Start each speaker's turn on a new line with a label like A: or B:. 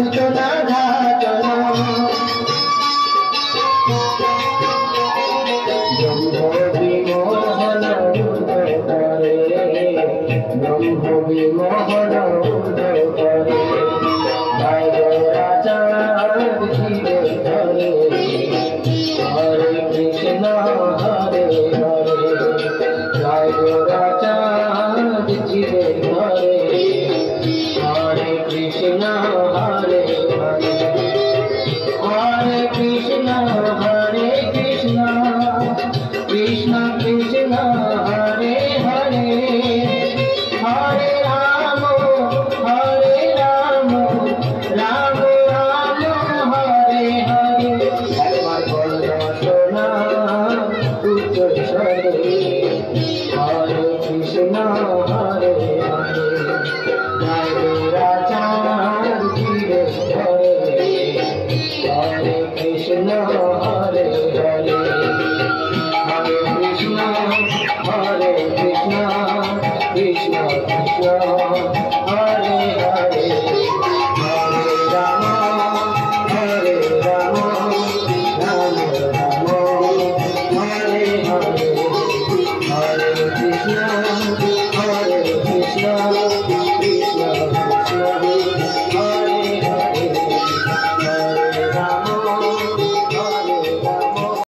A: সূচনা ঘাটনা ব্রহ্ম বিমোহন উদয় করে রাজার ধীরে ধরে হরে কৃষ্ণ হরে হরে জয় রাজার ধীরে ধরে হরে কৃষ্ণ হরে হরে হরে কৃষ্ণ কৃষ্ণ কৃষ্ণ হরে হরে হরে